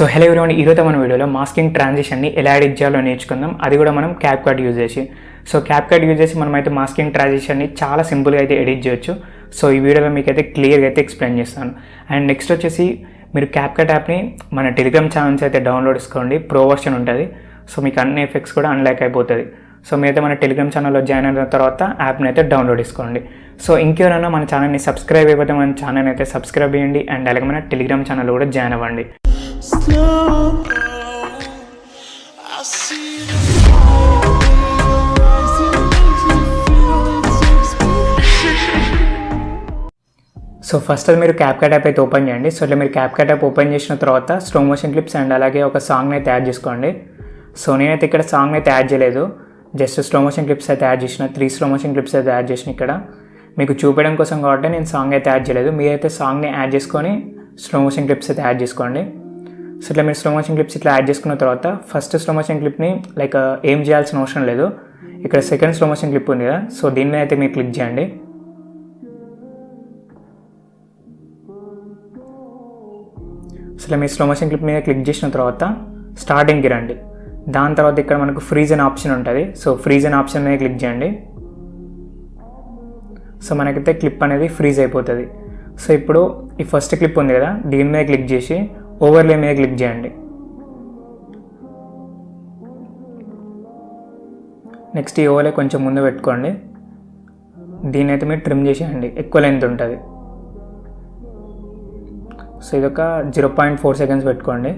So hello everyone, ఈరోజు మన వీడియోలో మాస్కింగ్ ట్రాన్సిషన్ని ఎలా ఎడిట్ చేయాలో నేర్చుకుందాం. అది కూడా మనం క్యాప్కట్ యూజ్ చేసి. సో క్యాప్కట్ యూజ్ చేసి మనమైతే మాస్కింగ్ ట్రాన్సిషన్ని చాలా సింపుల్గా అయితే ఎడిట్ చేయొచ్చు. సో ఈ వీడియోలో మీకైతే క్లియర్గా అయితే ఎక్స్ప్లెయిన్ చేస్తాను. అండ్ నెక్స్ట్ వచ్చేసి మీరు క్యాప్కట్ యాప్ని మన టెలిగ్రామ్ ఛానల్స్ అయితే డౌన్లోడ్ చేసుకోండి. ప్రో వర్షన్ ఉంటుంది. సో మీకు అన్ని ఎఫెక్ట్స్ కూడా అన్లాక్ అయిపోతుంది. సో మీరైతే మన టెలిగ్రామ్ ఛానల్లో జాయిన్ అయిన తర్వాత యాప్ని అయితే డౌన్లోడ్ చేసుకోండి. సో ఇంకెవరైనా మన ఛానల్ని సబ్స్క్రైబ్ అయిపోతే మన ఛానల్ అయితే సబ్స్క్రైబ్ చేయండి. అండ్ అలాగే మన టెలిగ్రామ్ ఛానల్ కూడా జాయిన్ అవ్వండి. సో ఫస్ట్ అది మీరు క్యాప్కట్ యాప్ అయితే ఓపెన్ చేయండి. సో ఇట్లా మీరు క్యాప్కట్ యాప్ ఓపెన్ చేసిన తర్వాత స్లో మోషన్ క్లిప్స్ అండ్ అలాగే ఒక సాంగ్ని అయితే యాడ్ చేసుకోండి. సో నేనైతే ఇక్కడ సాంగ్ అయితే యాడ్ చేయలేదు, జస్ట్ స్లో మోషన్ క్లిప్స్ అయితే యాడ్ చేసిన 3 స్లో మోషన్ క్లిప్స్ అయితే యాడ్ చేసిన. ఇక్కడ మీకు చూపించడం కోసం కాబట్టి నేను సాంగ్ అయితే యాడ్ చేయలేదు. మీరైతే సాంగ్ని యాడ్ చేసుకొని స్లో మోషన్ క్లిప్స్ అయితే యాడ్ చేసుకోండి. సో ఇట్లా మీరు స్లో మోషన్ క్లిప్స్ ఇట్లా యాడ్ చేసుకున్న తర్వాత ఫస్ట్ స్లో మోషన్ క్లిప్ని లైక్ ఏం చేయాల్సిన అవసరం లేదు. ఇక్కడ సెకండ్ స్లో మోషన్ క్లిప్ ఉంది కదా, సో దీని మీద అయితే మీరు క్లిక్ చేయండి. సో ఇలా మీరు స్లో మోషన్ క్లిప్ మీద క్లిక్ చేసిన తర్వాత స్టార్టింగ్కి రండి. దాని తర్వాత ఇక్కడ మనకు ఫ్రీజ్ అనే ఆప్షన్ ఉంటుంది. సో ఫ్రీజ్ అనే ఆప్షన్ మీద క్లిక్ చేయండి. సో మనకైతే క్లిప్ అనేది ఫ్రీజ్ అయిపోతుంది. సో ఇప్పుడు ఈ ఫస్ట్ క్లిప్ ఉంది కదా, దీని మీద క్లిక్ చేసి ఓవర్లే మీద క్లిక్ చేయండి. నెక్స్ట్ ఈ ఓవర్లే కొంచెం ముందు పెట్టుకోండి. దీన్ని అయితే మీరు ట్రిమ్ చేసేయండి, ఎక్కువ లెంత్ ఉంటుంది. సో ఇదొక 0.4 సెకండ్స్ పెట్టుకోండి.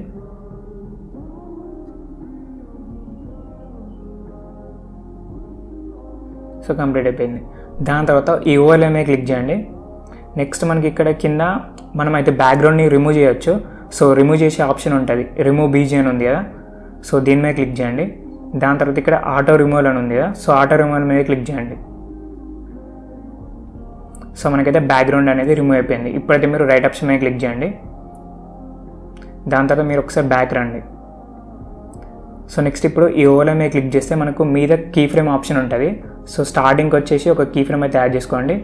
సో కంప్లీట్ అయిపోయింది. దాని తర్వాత ఈ ఓవర్లే మీద క్లిక్ చేయండి. నెక్స్ట్ మనకి ఇక్కడ కింద మనం అయితే బ్యాక్గ్రౌండ్ని రిమూవ్ చేయొచ్చు. సో రిమూవ్ చేసే ఆప్షన్ ఉంటుంది, రిమూవ్ బీజీ అని ఉంది కదా, సో దీని మీద క్లిక్ చేయండి. దాని తర్వాత ఇక్కడ ఆటో రిమూవల్ అని ఉంది కదా, సో ఆటో రిమూవల్ మీద క్లిక్ చేయండి. సో మనకైతే బ్యాక్గ్రౌండ్ అనేది రిమూవ్ అయిపోయింది. ఇప్పుడైతే మీరు రైట్ ఆప్షన్ మీద క్లిక్ చేయండి. దాని తర్వాత మీరు ఒకసారి బ్యాక్ రండి. సో నెక్స్ట్ ఇప్పుడు ఈ ఓవర్లే మీద క్లిక్ చేస్తే మనకు మీద కీ ఫ్రేమ్ ఆప్షన్ ఉంటుంది. సో స్టార్టింగ్కి వచ్చేసి ఒక కీ ఫ్రేమ్ అయితే యాడ్ చేసుకోండి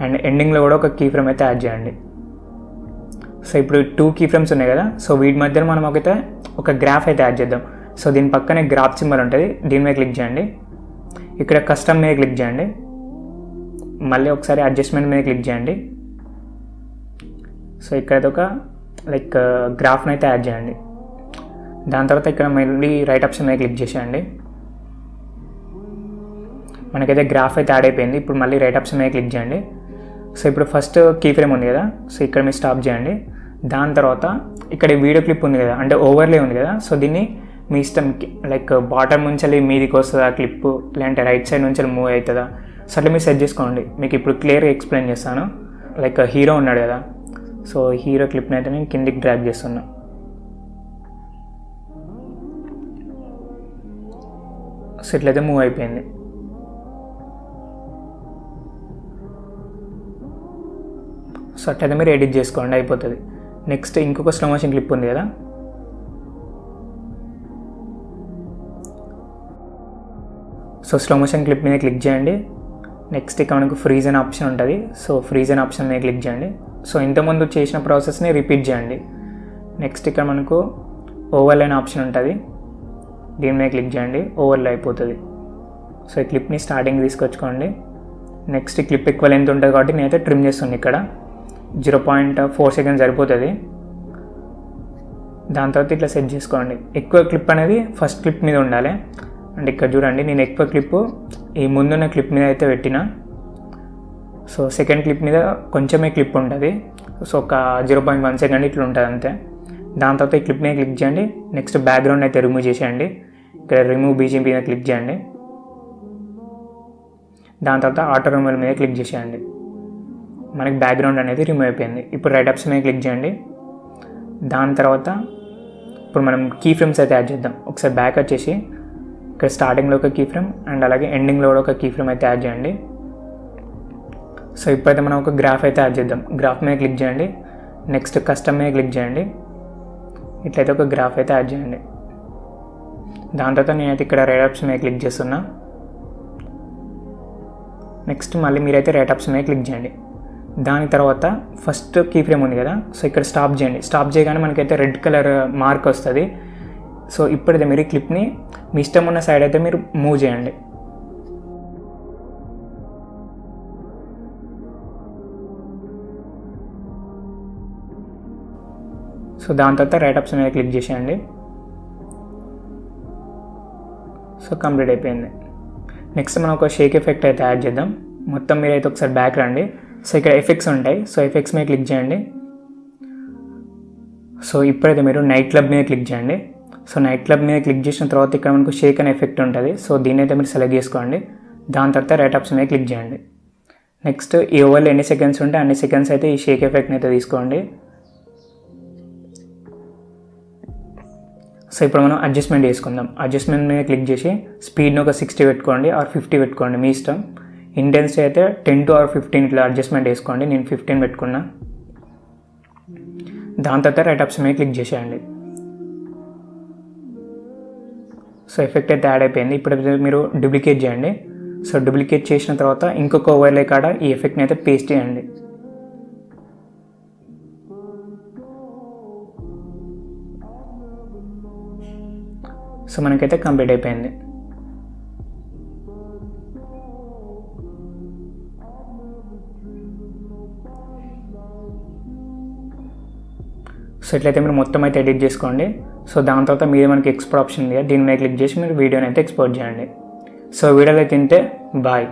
అండ్ ఎండింగ్లో కూడా ఒక కీ ఫ్రేమ్ అయితే యాడ్ చేయండి. సో ఇప్పుడు 2 కీ ఫ్రేమ్స్ ఉన్నాయి కదా, సో వీటి మధ్యలో మనం ఒక గ్రాఫ్ అయితే యాడ్ చేద్దాం. సో దీని పక్కనే గ్రాఫ్ సింబల్ ఉంటుంది, దీని మీద క్లిక్ చేయండి. ఇక్కడ కస్టమ్ మీద క్లిక్ చేయండి. మళ్ళీ ఒకసారి అడ్జస్ట్మెంట్ మీద క్లిక్ చేయండి. సో ఇక్కడ ఒక లైక్ గ్రాఫ్ని అయితే యాడ్ చేయండి. దాని తర్వాత ఇక్కడ మళ్ళీ రైట్ ఆప్షన్ మీద క్లిక్ చేసేయండి. మనకైతే గ్రాఫ్ అయితే యాడ్ అయిపోయింది. ఇప్పుడు మళ్ళీ రైట్ ఆప్షన్ మీద క్లిక్ చేయండి. సో ఇప్పుడు ఫస్ట్ కీ ఫ్రేమ్ ఉంది కదా, సో ఇక్కడ మీరు స్టాప్ చేయండి. దాని తర్వాత ఇక్కడ వీడియో క్లిప్ ఉంది కదా, అంటే ఓవర్లే ఉంది కదా, సో దీన్ని మీ ఇష్టం లైక్ బాటమ్ నుంచి మీదికి వస్తుందా క్లిప్, లేదంటే రైట్ సైడ్ నుంచి మూవ్ అవుతుందా, సో అట్లా మీరు సెట్ చేసుకోండి. మీకు ఇప్పుడు క్లియర్గా ఎక్స్ప్లెయిన్ చేస్తాను. లైక్ హీరో ఉన్నాడు కదా, సో హీరో క్లిప్ని అయితే నేను కిందికి డ్రాగ్ చేస్తున్నా. సో ఇట్లయితే మూవ్ అయిపోయింది. సో అట్లయితే మీరు ఎడిట్ చేసుకోండి, అయిపోతుంది. నెక్స్ట్ ఇంకొక స్లో మోషన్ క్లిప్ ఉంది కదా, సో స్లో మోషన్ క్లిప్ మీద క్లిక్ చేయండి. నెక్స్ట్ ఇక్కడ మనకు ఫ్రీజ్ అనే ఆప్షన్ ఉంటుంది. సో ఫ్రీజ్ అనే ఆప్షన్ మీద క్లిక్ చేయండి. సో ఇంతకుముందు చేసిన ప్రాసెస్ని రిపీట్ చేయండి. నెక్స్ట్ ఇక్కడ మనకు ఓవర్లే అనే ఆప్షన్ ఉంటుంది, దీని మీద క్లిక్ చేయండి, ఓవర్లే అయిపోతుంది. సో ఈ క్లిప్ని స్టార్టింగ్ తీసుకొచ్చుకోండి. నెక్స్ట్ క్లిప్ ఎక్కువ లెంత్ ఉంటుంది కాబట్టి నేనైతే ట్రిమ్ చేస్తుంది. ఇక్కడ 0.4 సెకండ్స్ సరిపోతుంది. దాని తర్వాత ఇట్లా సెట్ చేసుకోండి. ఎక్కువ క్లిప్ అనేది ఫస్ట్ క్లిప్ మీద ఉండాలి. అంటే ఇక్కడ చూడండి, నేను ఎక్కువ క్లిప్ ఈ ముందున్న క్లిప్ మీద అయితే పెట్టిన. సో సెకండ్ క్లిప్ మీద కొంచెమే క్లిప్ ఉంటుంది. సో ఒక 0.1 సెకండ్ ఇట్లా ఉంటుంది అంతే. దాని తర్వాత ఈ క్లిప్ మీద క్లిక్ చేయండి. నెక్స్ట్ బ్యాక్గ్రౌండ్ అయితే రిమూవ్ చేసేయండి. ఇక్కడ రిమూవ్ బీజీ మీద క్లిక్ చేయండి. దాని తర్వాత ఆటో రిమూవల్ మీద క్లిక్ చేసేయండి. మనకి బ్యాక్గ్రౌండ్ అనేది రిమూవ్ అయిపోయింది. ఇప్పుడు రైట్ ఆప్షన్ మీద క్లిక్ చేయండి. దాని తర్వాత ఇప్పుడు మనం కీ ఫ్రేమ్స్ అయితే యాడ్ చేద్దాం. ఒకసారి బ్యాక్ వచ్చేసి ఇక్కడ స్టార్టింగ్లో ఒక కీ ఫ్రేమ్ అండ్ అలాగే ఎండింగ్లో కూడా ఒక కీ ఫ్రేమ్ అయితే యాడ్ చేయండి. సో ఇప్పుడైతే మనం ఒక గ్రాఫ్ అయితే యాడ్ చేద్దాం. గ్రాఫ్ మీద క్లిక్ చేయండి. నెక్స్ట్ కస్టమ్ మీద క్లిక్ చేయండి. ఇట్లయితే ఒక గ్రాఫ్ అయితే యాడ్ చేయండి. దాని తర్వాత నేనైతే ఇక్కడ రైట్ ఆప్షన్ మీద క్లిక్ చేస్తున్నా. నెక్స్ట్ మళ్ళీ మీరైతే రైట్ ఆప్షన్ మీద క్లిక్ చేయండి. దాని తర్వాత ఫస్ట్ కీ ఫ్రేమ్ ఉంది కదా, సో ఇక్కడ స్టాప్ చేయండి. స్టాప్ చేయగానే మనకైతే రెడ్ కలర్ మార్క్ వస్తుంది. సో ఇప్పుడైతే మీరు ఈ క్లిప్ని మీ ఇష్టం ఉన్న సైడ్ అయితే మీరు మూవ్ చేయండి. సో దాని తర్వాత రైట్ ఆప్షన్ మీద క్లిక్ చేసేయండి. సో కంప్లీట్ అయిపోయింది. నెక్స్ట్ మనం ఒక షేక్ ఎఫెక్ట్ అయితే యాడ్ చేద్దాం. మొత్తం మీరైతే ఒకసారి బ్యాక్ రండి. సో ఇక్కడ ఎఫెక్ట్స్ ఉంటాయి, సో ఎఫెక్ట్స్ మీద క్లిక్ చేయండి. సో ఇప్పుడైతే మీరు నైట్ క్లబ్ మీద క్లిక్ చేయండి. సో నైట్ క్లబ్ మీద క్లిక్ చేసిన తర్వాత ఇక్కడ మనకు షేక్ అనే ఎఫెక్ట్ ఉంటుంది. సో దీన్ని అయితే మీరు సెలెక్ట్ చేసుకోండి. దాని తర్వాత రైట్ ఆప్షన్ మీద క్లిక్ చేయండి. నెక్స్ట్ ఈ ఓవర్లో ఎన్ని సెకండ్స్ ఉంటే అన్ని సెకండ్స్ అయితే ఈ షేక్ ఎఫెక్ట్ని అయితే తీసుకోండి. సో ఇప్పుడు మనం అడ్జస్ట్మెంట్ చేసుకుందాం. అడ్జస్ట్మెంట్ మీద క్లిక్ చేసి స్పీడ్ని ఒక 60 పెట్టుకోండి ఆర్ 50 పెట్టుకోండి, మీ ఇష్టం. ఇంటెన్సిటీ అయితే 10 to 15 ఇట్లా అడ్జస్ట్మెంట్ వేసుకోండి. నేను 15 పెట్టుకున్నా. దాని తర్వాత రైట్ ఆప్షన్ మీద క్లిక్ చేసేయండి. సో ఎఫెక్ట్ అయితే యాడ్ అయిపోయింది. ఇప్పుడు మీరు డూప్లికేట్ చేయండి. సో డూప్లికేట్ చేసిన తర్వాత ఇంకొక ఓవర్లే కాడ ఈ ఎఫెక్ట్ని అయితే పేస్ట్ చేయండి. సో మనకైతే కంప్లీట్ అయిపోయింది. సో ఇట్లయితే మీరు మొత్తం అయితే ఎడిట్ చేసుకోండి. సో దాని తర్వాత మీరు మనకి ఎక్స్పోర్ట్ ఆప్షన్ ఉంది, దీని మీద క్లిక్ చేసి మీరు వీడియోని అయితే ఎక్స్పోర్ట్ చేయండి. సో వీడియోలో అయితే తింటే బాయ్.